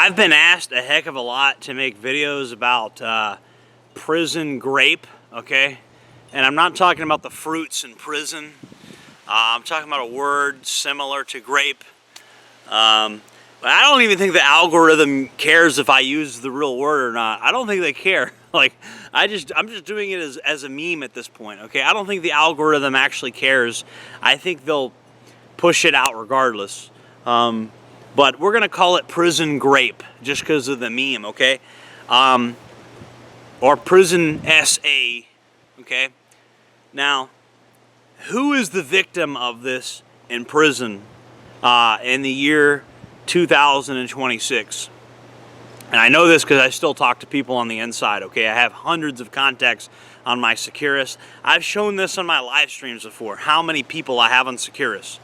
I've been asked a heck of a lot to make videos about prison grape, okay? And I'm not talking about the fruits in prison. I'm talking about a word similar to grape. But I don't even think the algorithm cares if I use the real word or not. I don't think they care. Like, I'm just doing it as a meme at this point, okay? I don't think the algorithm actually cares. I think they'll push it out regardless. But we're gonna call it prison grape just because of the meme, okay? Or prison SA, okay? Now, who is the victim of this in prison in the year 2026? And I know this because I still talk to people on the inside, okay? I have hundreds of contacts on my Securus. I've shown this on my live streams before, how many people I have on Securus.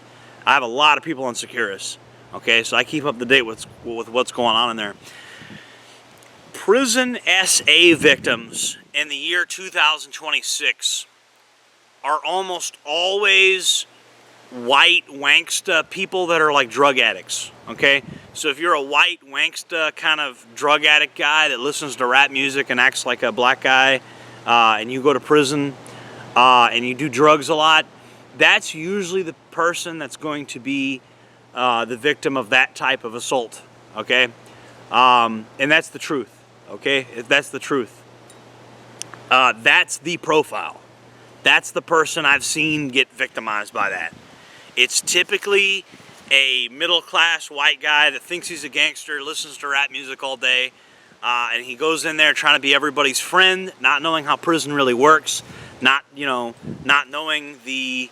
I have a lot of people on Securus, okay? So I keep up to date with what's going on in there. Prison SA victims in the year 2026 are almost always white wanksta people that are like drug addicts, okay? So if you're a white wanksta kind of drug addict guy that listens to rap music and acts like a black guy, and you go to prison and you do drugs a lot, that's usually the person that's going to be the victim of that type of assault, okay? And that's the truth, okay? That's the truth. That's the profile. That's the person I've seen get victimized by that. It's typically a middle-class white guy that thinks he's a gangster, listens to rap music all day, and he goes in there trying to be everybody's friend, not knowing how prison really works, not knowing the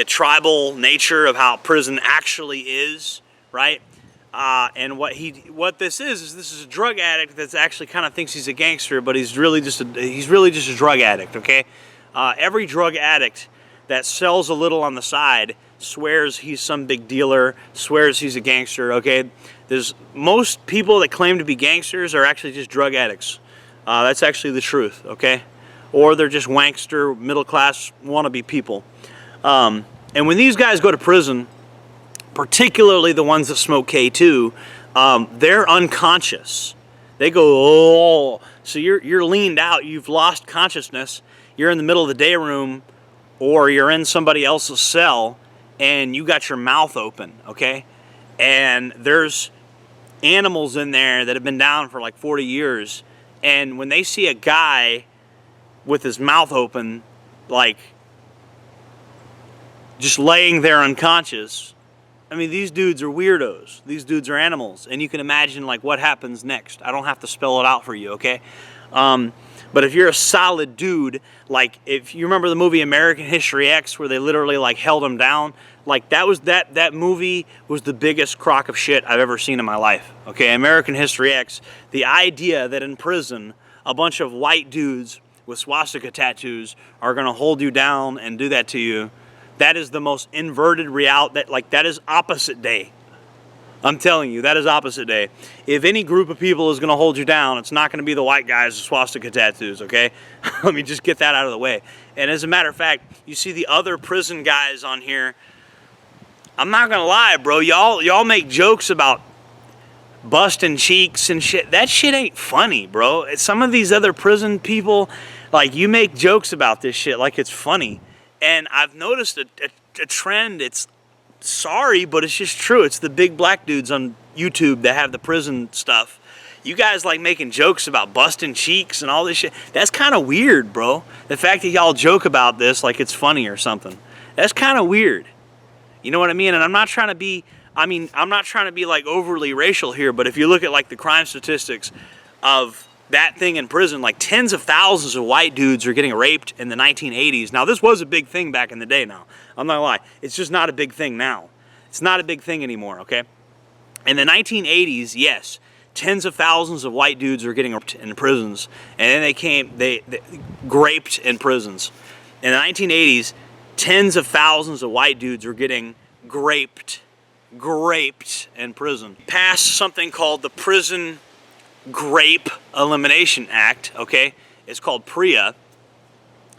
tribal nature of how prison actually is, right? And what this is a drug addict that's actually kind of thinks he's a gangster, but he's really just a drug addict, okay? Every drug addict that sells a little on the side swears he's some big dealer, swears he's a gangster, okay? There's most people that claim to be gangsters are actually just drug addicts. That's actually the truth, okay? Or they're just wankster, middle-class, wannabe people. And when these guys go to prison, particularly the ones that smoke K2, they're unconscious. They go, oh, so you're leaned out, you've lost consciousness, you're in the middle of the day room, or you're in somebody else's cell, and you got your mouth open, okay? And there's animals in there that have been down for like 40 years, and when they see a guy with his mouth open, like, just laying there unconscious, I mean, these dudes are weirdos. These dudes are animals, and you can imagine, like, what happens next. I don't have to spell it out for you, okay? But if you're a solid dude, like if you remember the movie American History X where they literally like held him down, like that movie was the biggest crock of shit I've ever seen in my life. Okay, American History X, the idea that in prison a bunch of white dudes with swastika tattoos are gonna hold you down and do that to you, that is the most inverted reality. That is opposite day. I'm telling you, that is opposite day. If any group of people is going to hold you down, it's not going to be the white guys with swastika tattoos, okay? Let me just get that out of the way. And as a matter of fact, you see the other prison guys on here, I'm not going to lie, bro. Y'all make jokes about busting cheeks and shit. That shit ain't funny, bro. Some of these other prison people, like, you make jokes about this shit like it's funny. And I've noticed a trend. It's sorry, but it's just true. It's the big black dudes on YouTube that have the prison stuff. You guys like making jokes about busting cheeks and all this shit. That's kind of weird, bro. The fact that y'all joke about this like it's funny or something. That's kind of weird. You know what I mean? And I'm not trying to be like overly racial here, but if you look at like the crime statistics of that thing in prison, like tens of thousands of white dudes are getting raped in the 1980s. Now, this was a big thing back in the day now. I'm not gonna lie. It's just not a big thing now. It's not a big thing anymore, okay? In the 1980s, yes, tens of thousands of white dudes were getting raped in prisons. And then they graped in prisons. In the 1980s, tens of thousands of white dudes were getting graped in prison. Passed something called the Prison Grape Elimination Act, okay? It's called PRIA.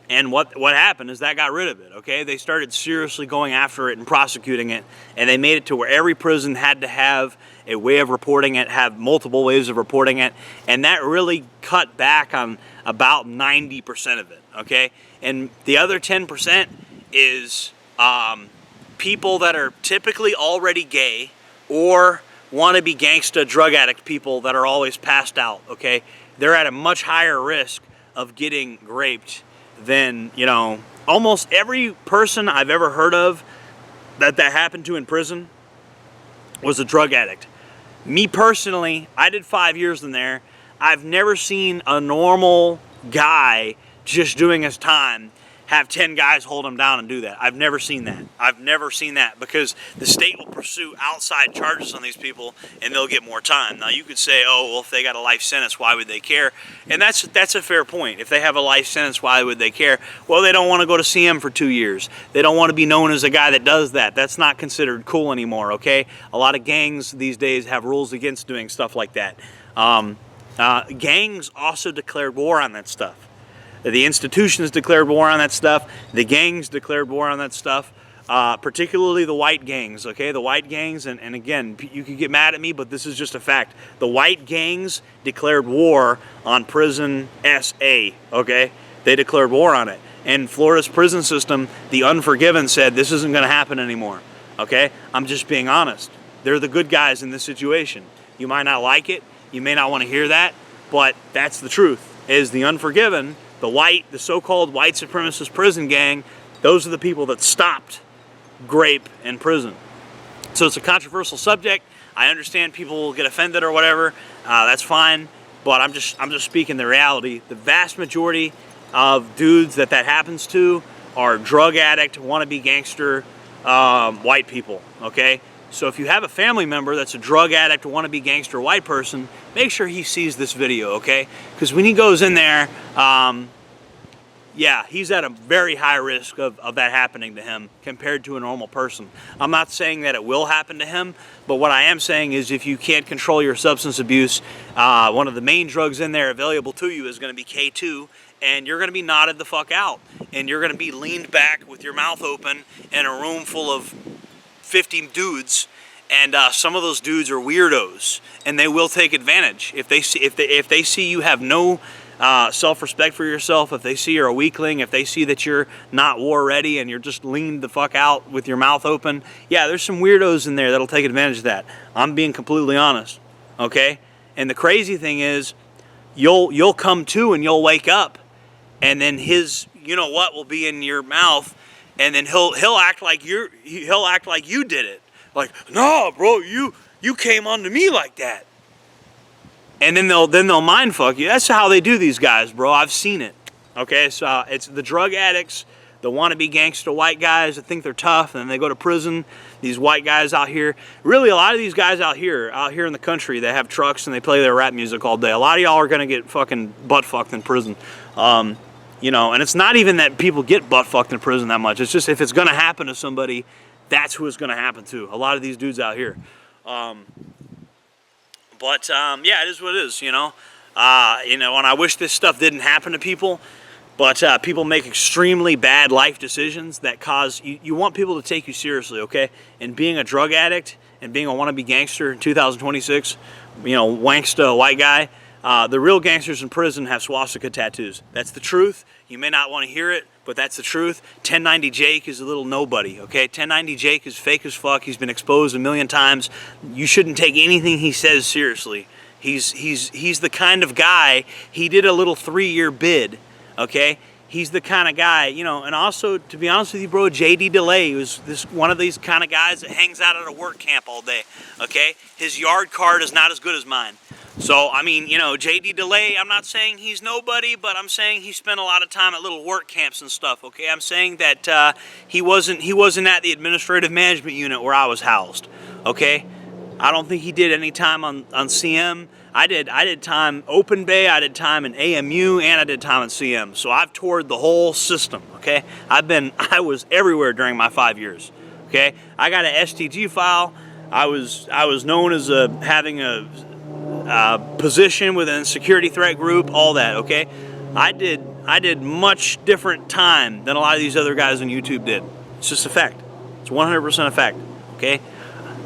And what happened is that got rid of it, okay? They started seriously going after it and prosecuting it, and they made it to where every prison had to have a way of reporting it, have multiple ways of reporting it, and that really cut back on about 90% of it, okay? And the other 10% is people that are typically already gay or want to be gangsta drug addict people that are always passed out, okay? They're at a much higher risk of getting raped than, you know, almost every person I've ever heard of that happened to in prison was a drug addict. Me personally, I did 5 years in there. I've never seen a normal guy just doing his time have 10 guys hold him down and do that. I've never seen that. I've never seen that, because the state will pursue outside charges on these people and they'll get more time. Now you could say, oh, well, if they got a life sentence, why would they care? And that's a fair point. If they have a life sentence, why would they care? Well, they don't want to go to CM for 2 years. They don't want to be known as a guy that does that. That's not considered cool anymore, okay? A lot of gangs these days have rules against doing stuff like that. Gangs also declared war on that stuff. The institutions declared war on that stuff. The gangs declared war on that stuff, particularly the white gangs, okay? The white gangs, and again, you could get mad at me, but this is just a fact. The white gangs declared war on prison SA, okay? They declared war on it. And Florida's prison system, the Unforgiven, said this isn't going to happen anymore, okay? I'm just being honest. They're the good guys in this situation. You might not like it. You may not want to hear that, but that's the truth, is the Unforgiven, the so-called white supremacist prison gang, those are the people that stopped grape in prison. So it's a controversial subject. I understand people will get offended or whatever. That's fine, but I'm just speaking the reality. The vast majority of dudes that happens to are drug addict, wannabe gangster, white people. Okay. So if you have a family member that's a drug addict, wannabe gangster, white person, make sure he sees this video, okay? Because when he goes in there, yeah, he's at a very high risk of that happening to him compared to a normal person. I'm not saying that it will happen to him, but what I am saying is if you can't control your substance abuse, one of the main drugs in there available to you is going to be K2, and you're going to be nodded the fuck out. And you're going to be leaned back with your mouth open in a room full of 50 dudes, and some of those dudes are weirdos, and they will take advantage. If they see you have no self-respect for yourself, if they see you're a weakling, if they see that you're not war ready and you're just leaned the fuck out with your mouth open, yeah, there's some weirdos in there that'll take advantage of that. I'm being completely honest, okay? And the crazy thing is, you'll come to and you'll wake up, and then his, you know what, will be in your mouth. And then he'll act like you did it. Like, no, bro, you came onto me like that. And then they'll mind fuck you. That's how they do these guys, bro. I've seen it. Okay, so it's the drug addicts, the wannabe gangster white guys that think they're tough, and then they go to prison. These white guys out here, really a lot of these guys out here in the country, they have trucks and they play their rap music all day. A lot of y'all are gonna get fucking butt fucked in prison. You know, and it's not even that people get butt fucked in prison that much. It's just if it's going to happen to somebody, that's who it's going to happen to. A lot of these dudes out here. Yeah, it is what it is, you know. And I wish this stuff didn't happen to people, but people make extremely bad life decisions that cause, you want people to take you seriously, okay? And being a drug addict and being a wannabe gangster in 2026, you know, wanksta white guy, the real gangsters in prison have swastika tattoos. That's the truth. You may not want to hear it, but that's the truth. 1090 Jake is a little nobody, okay? 1090 Jake is fake as fuck. He's been exposed a million times. You shouldn't take anything he says seriously. He's the kind of guy, he did a little 3-year bid, okay? He's the kind of guy, you know, and also, to be honest with you, bro, J.D. DeLay was one of these kind of guys that hangs out at a work camp all day, okay? His yard card is not as good as mine. So, I mean, you know, J.D. DeLay, I'm not saying he's nobody, but I'm saying he spent a lot of time at little work camps and stuff, okay? I'm saying that he wasn't at the administrative management unit where I was housed, okay? I don't think he did any time on CM. I did time Open Bay, I did time in AMU, and I did time in CM. So I've toured the whole system, okay? I was everywhere during my 5 years, okay? I got an STG file. I was known as having a position within a security threat group, all that, okay? I did I did much different time than a lot of these other guys on YouTube did. It's just a fact. It's 100% a fact, okay?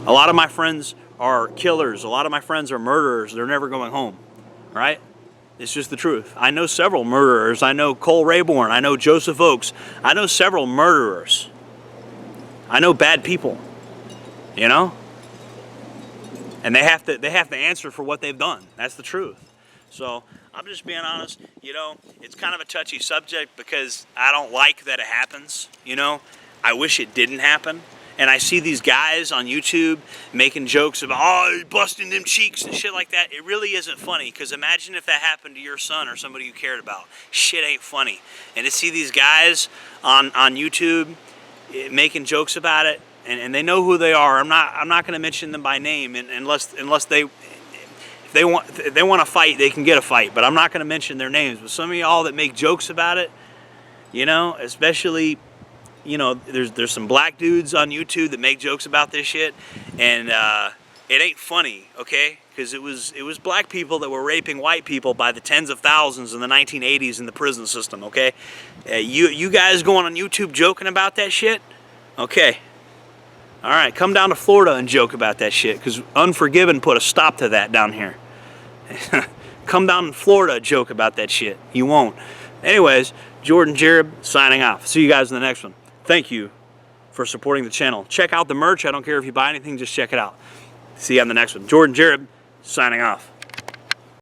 A lot of my friends are killers. A lot of my friends are murderers. They're never going home, right? It's just the truth. I know several murderers. I know Cole Rayborn. I know Joseph Oakes. I know several murderers. I know bad people, you know? And they have to answer for what they've done. That's the truth. So I'm just being honest, you know, it's kind of a touchy subject because I don't like that it happens, you know. I wish it didn't happen. And I see these guys on YouTube making jokes about, oh, busting them cheeks and shit like that. It really isn't funny, because imagine if that happened to your son or somebody you cared about. Shit ain't funny. And to see these guys on YouTube making jokes about it, and they know who they are. I'm not going to mention them by name unless they if they want to fight, they can get a fight. But I'm not going to mention their names. But some of y'all that make jokes about it, you know, especially, you know, there's some black dudes on YouTube that make jokes about this shit, and it ain't funny, okay? Because it was black people that were raping white people by the tens of thousands in the 1980s in the prison system, okay? You guys going on YouTube joking about that shit? Okay. All right, come down to Florida and joke about that shit, because Unforgiven put a stop to that down here. Come down in Florida, joke about that shit. You won't. Anyways, Jordan Jareb signing off. See you guys in the next one. Thank you for supporting the channel. Check out the merch. I don't care if you buy anything, just check it out. See you on the next one. Jordan Jareb signing off.